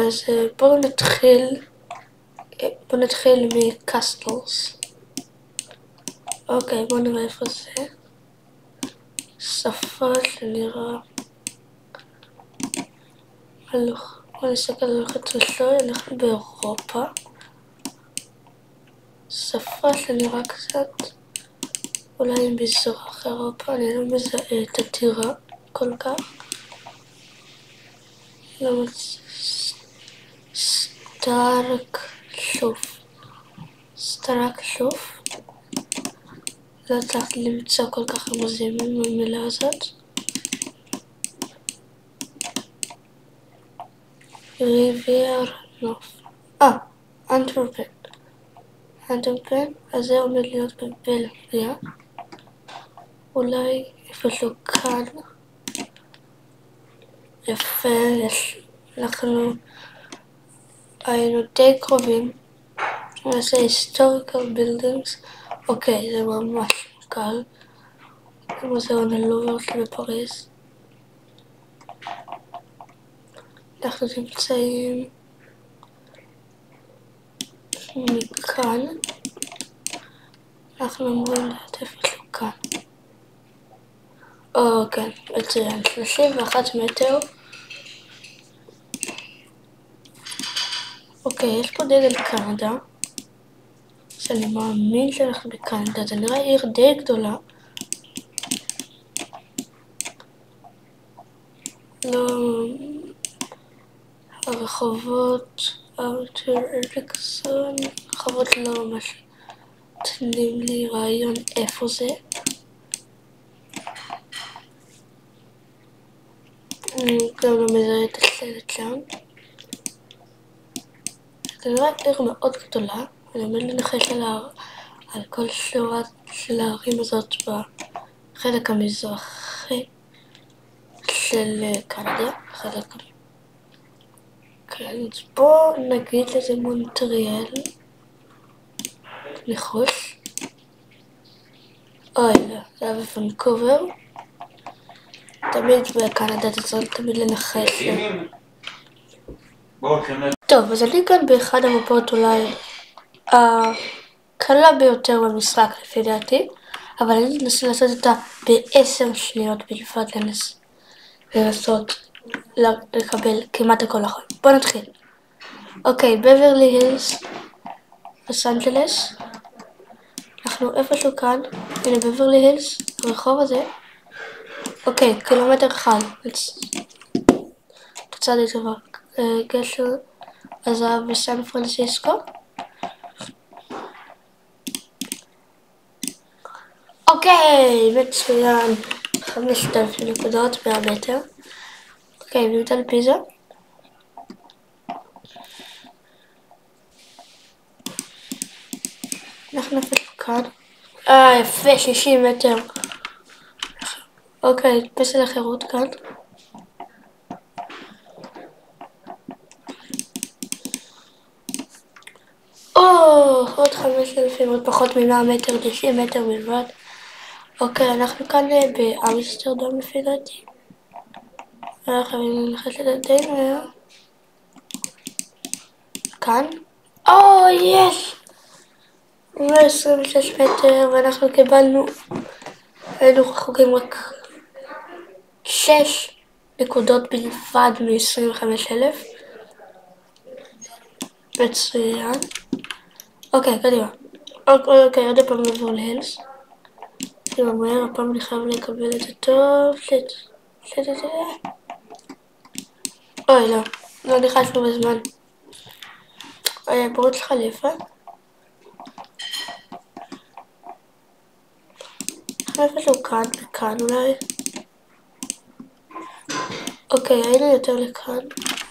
אז בואו נתחיל מקסטלס. אוקיי, בואו נראה איפה זה. שפה שנראה בואו נסתכל על לוחת ראשון, אנחנו באירופה. שפה שנראה קצת אולי במזרח אירופה, אני לא מזהה את הטירה כל כך. לא סטרק שוף. לא הצלחתי למצוא כל כך רמזים במילה הזאת. ריביר נוף. אנטוורפן. אז זה עומד להיות בבלגיה. אולי איפשהו כאן. יפה, אנחנו היינו די קרובים. נעשה historical buildings. אוקיי, זה ממש קל. מוזיאון הלובר בפריז. אנחנו נמצאים מכאן. אנחנו אמורים להיות איפשהו כאן. כן, מצוין. 31 מטר. אוקיי, יש פה דגל קנדה. שאני מאמין שאנחנו בקנדה. זה נראה עיר די גדולה. לא... הרחובות... הרחובות לא ממש תנים לי רעיון איפה זה. אני גם לא מזהה את השלט שם. זה נראה עיר מאוד גדולה. אני עומד לנחש על כל שורה של הערים הזאת בחלק המזרחי של קנדה. כן, אז בואו נגיד לזה מונטריאל. ניחוש. לא, זה היה בוונקובר. תמיד בקנדה אתה צריך תמיד לנחש. טוב, אז אני כאן באחד המפות אולי הקלה ביותר במשחק לפי דעתי, אבל אני אנסה לעשות אותה ב10 שניות בלבד לנסות לקבל כמעט הכל נכון. בואו נתחיל. אוקיי, בברלי הילס, לוס אנג'לס. אנחנו איפשהו כאן, הנה בברלי הילס, הרחוב הזה. אוקיי, קילומטר אחד. תוצאה די טובה. גשר הזהב בסן פרנסיסקו. אוקיי, מצוין. 5,000 נקודות מהמטר. אוקיי, מגדל פיזה. אנחנו נפל כאן. יפה, 60 מטר. אוקיי, פסל החירות כאן. עוד 5,000, עוד פחות מ100 מטר, 90 מטר בלבד. אוקיי, אנחנו כאן באמסטרדם לפי דעתי. אנחנו חייבים ללכת לדעתנו מהר. כאן. יש! 126 מטר, ואנחנו קיבלנו, היינו רחוקים רק 6 נקודות בלבד מ-25,000. מצוין. אוקיי, קדימה. אוקיי, עוד פעם נעבור להילס. כאילו מהר, הפעם אני חייב לקבל את זה טוב. לא ניחשנו בזמן. ברוץ חליפה. איפשהו כאן אולי. אוקיי, היינו יותר לכאן,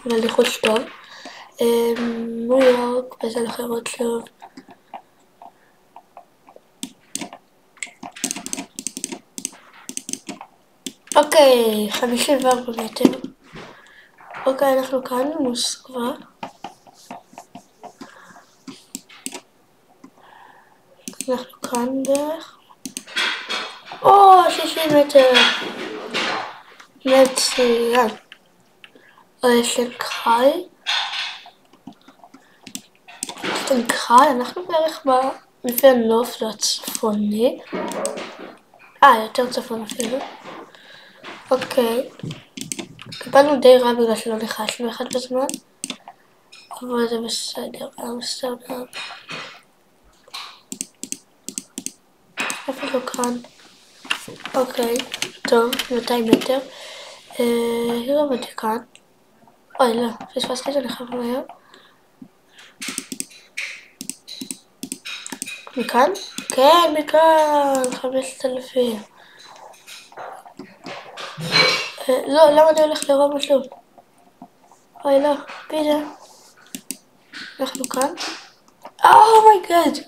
אבל ניחוש טוב. ניו יורק, פסל אחרות שוב. אוקיי, 54 מטר. אוקיי, אנחנו כאן במוסקבה. אנחנו כאן בערך. 60 מטר. מצוין. שנגחאי. שטנקחאי, אנחנו בערך לפי הנוף הצפוני. יותר צפון אפילו. אוקיי. קיבלנו די רע בגלל שלא ניחשנו אחד בזמן. אבל זה בסדר, בסדר. איפה לא כאן? אוקיי, טוב, 200 מטר. היא עובדת כאן. אוי לא, פספסתי את זה, אני חייב מהר. מכאן? כן, מכאן, 5,000. לא, למה אני הולך לראות משהו? אוי לא, בידה. אנחנו כאן. אומייגאד.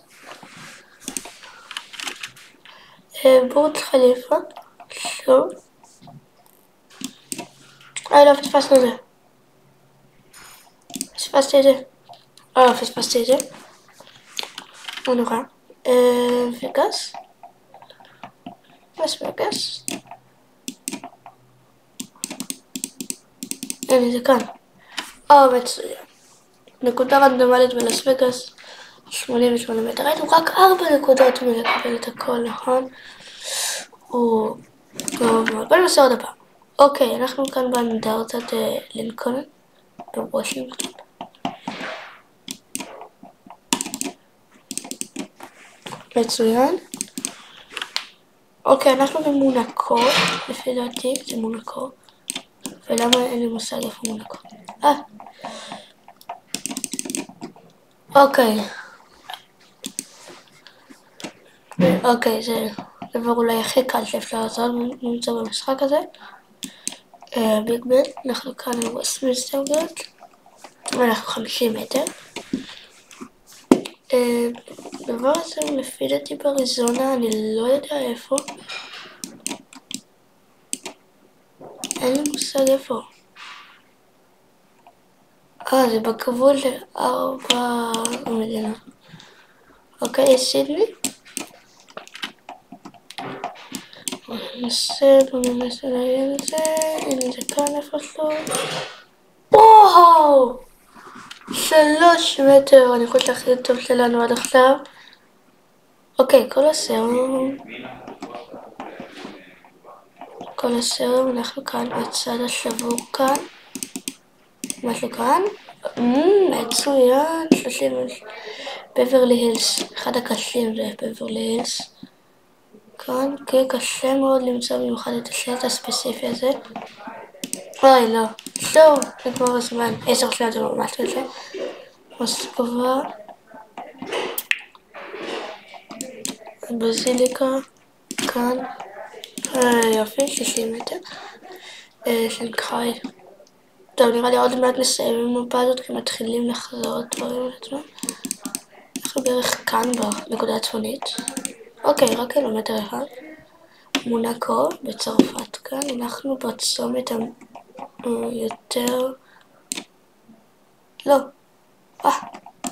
בורג' חליפה. שוב. אוי לא, פספסנו את זה. פספסתי את זה. פספסתי את זה. לא נורא. וגאס. לס וגאס. הנה זה כאן. מצוין. נקודה רנדומלית בלס וגאס. 88 מטר. היינו רק 4 נקודות מלקבל את הכל, נכון? טוב מאוד. בוא נעשה עוד הפעם. אוקיי, אנחנו כאן באנדרטת לינקולן בוושינגטון. מצוין. אוקיי, אנחנו במונקו, לפי דעתי זה מונקו. ולמה אין לי מושג איפה מונקו? אוקיי, זה דבר אולי הכי קל שאפשר לעשות למצוא במשחק הזה. ביג בן, אנחנו כאן בווסטמינסטר גייט. ואנחנו 50 מטר. דבר הזה לפי דעתי באריזונה, אני לא יודע איפה. אין לי מושג איפה. זה בגבול ל4 המדינה. אוקיי, סידני. בוא ננסה להגיד את זה. הנה זה כאן איפשהו. וואו! 3 מטר, אני חושבת הכי טוב שלנו עד עכשיו. אוקיי, כל הסרם, אנחנו כאן בצד השבור כאן. משהו כאן. מצוין, 30. בברלי הילס, אחד הקשים זה בברלי הילס. כאן, כן, קשה מאוד למצוא במיוחד את השלט הספציפי הזה. אוי, לא. טוב, נגמר הזמן. 10 שניות זה ממש קשה. מוסקבה. בזיליקה. כאן. יופי, 60 מטר. שנגחאי. טוב, נראה לי עוד מעט נסיים עם המפה הזאת, כי מתחילים לחזור דברים על עצמם. אנחנו בערך כאן בנקודה הצפונית. אוקיי, רק קילומטר אחד. מונקו בצרפת כאן, אנחנו בצומת יותר... לא.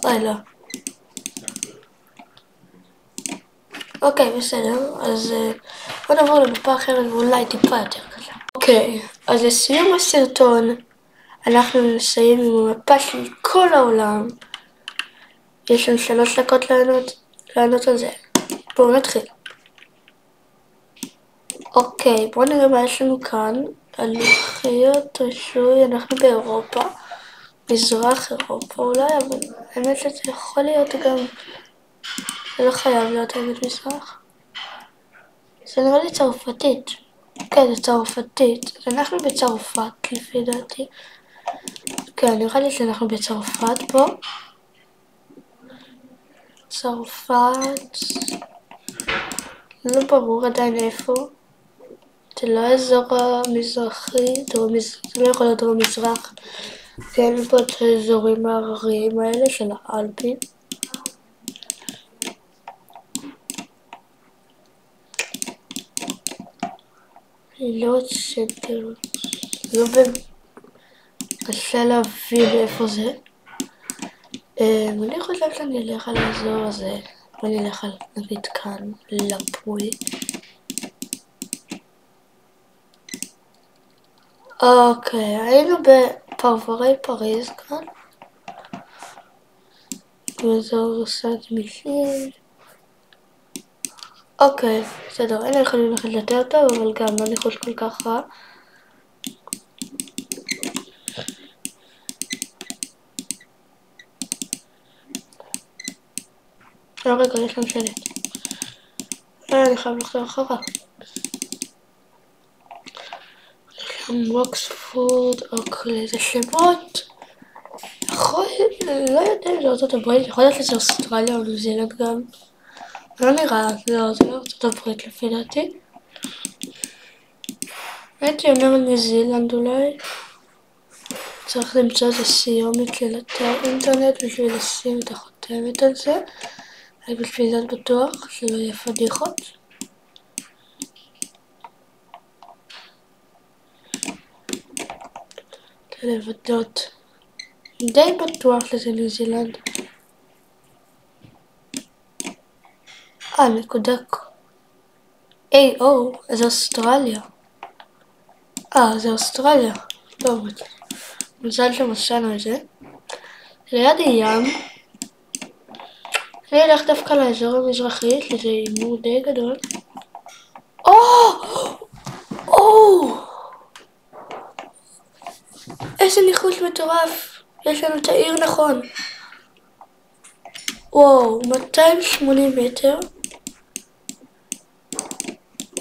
אוי לא. אוקיי, בסדר, אז בוא נעבור למפה אחרת ואולי טיפה יותר קשה. אוקיי, אז לסיום הסרטון אנחנו נסיים עם המפה של כל העולם. יש לנו 3 דקות לענות על זה. בואו נתחיל. אוקיי, בואו נראה מה יש לנו כאן. הלוחיות רישוי, אנחנו באירופה. מזרח אירופה אולי, אבל האמת שזה יכול להיות גם... זה לא חייב להיות האמת מזרח. זה נראה לי צרפתית. כן, זה צרפתית. אז אנחנו בצרפת לפי דעתי. כן, נראה לי שאנחנו בצרפת פה. צרפת... לא ברור עדיין איפה. זה לא האזור המזרחי, זה לא יכול להיות דרום מזרח. כן, פה את האזורים ההרריים האלה של האלפים. לא שתר... לא קשה להבין איפה זה. אני חושב שאני אלך על האזור הזה. אני אלך על, נגיד כאן, לפוי. אוקיי, היינו בפרברי פריז כאן. באזור סד מילים. אוקיי, בסדר, אין יכולים ללכת יותר טוב, אבל גם לא ניחוש כל כך רע. לא, רגע, יש לנו שלט. אני חייב לחזור אחורה. ווקספורד, אוקיי, זה שמות. לא יודע אם זה ארצות הברית, יכול להיות שזה אוסטרליה או ניו זילנד גם. לא נראה, לא, זה לא ארצות הברית לפי דעתי. הייתי אומר ניו זילנד אולי. צריך למצוא איזה סיומת של אתר אינטרנט בשביל לשים את החותמת על זה. בשביל זה בטוח שלא יהיה פדיחות. לבדות. די בטוח שזה ניו זילנד. נקודה. זה אוסטרליה. זה אוסטרליה. טוב, מזל שמצאנו את זה. ליד הים. אני אלך דווקא לאזור המזרחי, שזה הימור די גדול. איזה ניחוש מטורף. יש לנו את העיר נכון. וואו, 280 מטר.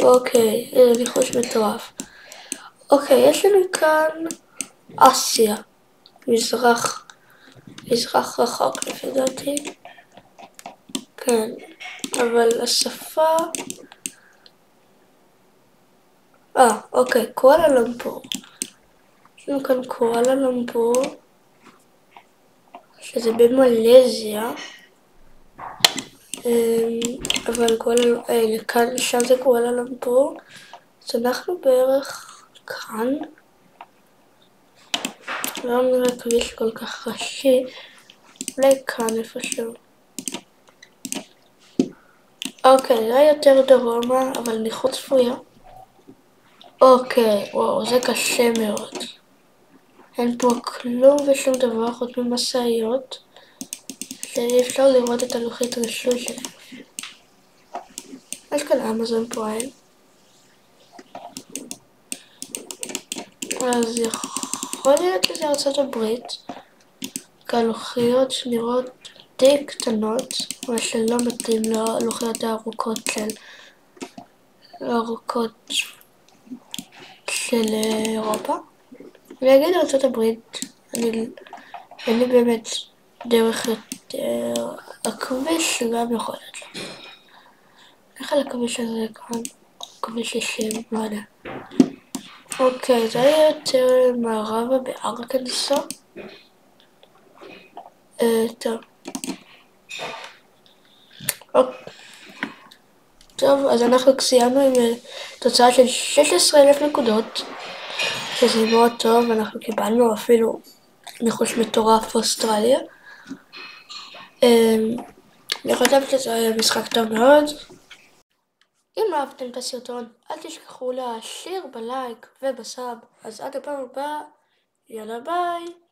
אוקיי, איזה ניחוש מטורף. אוקיי, יש לנו כאן אסיה. מזרח רחוק לפי דעתי. כן, אבל השפה... אוקיי, קואלה לומפור. יש לנו כאן קואלה לומפור, שזה במלזיה. אבל כאן, שם זה קואלה לומפור. אז אנחנו בערך כאן. לא נראה כביש כל כך ראשי. אולי כאן איפשהו. אוקיי, זה יותר דרומה, אבל מחוץ צפויה. אוקיי, וואו, זה קשה מאוד. אין פה כלום ושום דבר חוץ ממסעיות. שאי אפשר לראות את הלוחית רישוי שלהם. יש כאן אמזון פריים. אז יכול להיות שזה ארצות הברית. הלוחיות נראות די קטנות, אבל שלא מתאים ללוחיות הארוכות של אירופה. אני אגיד ארצות הברית, אין לי באמת דרך יותר. הכביש גם יכול להיות לו. איך על הכביש הזה כאן? כביש 60, לא יודע. אוקיי, זה היה יותר מערבה בארקנסו. טוב. טוב, אז אנחנו סיימנו עם תוצאה של 16,000 נקודות, שזה מאוד טוב, אנחנו קיבלנו אפילו ניחוש מטורף באוסטרליה. אני חושבת שזה היה משחק טוב מאוד. אם אהבתם את הסרטון, אל תשכחו להשאיר בלייק ובסאב. אז עד הפעם הבאה, יאללה ביי!